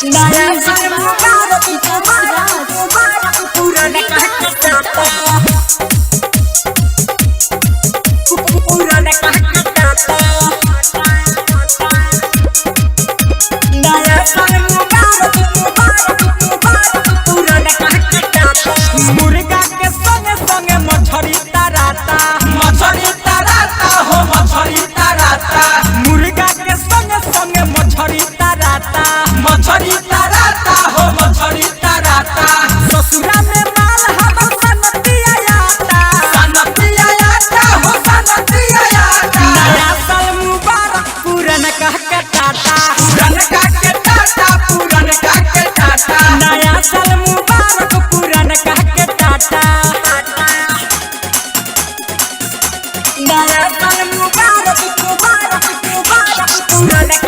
नया साल मुबारक मुबारक पुराना कहके टाटा पुराना कहके टाटा नया साल मुबारक पुराना कहके टाटा मुर्गा के संगे संगे मछली तराता हो मछली तराता मुर्गा के संगे संगे मछली तराता हो मछली तराता ससुरा में माल हमर सनतिया आता हो सनतिया आता नया साल मुबारक पुराना कहके टाटा नया साल मुबारक पुराना कहके टाटा नया साल मुबारक पुराना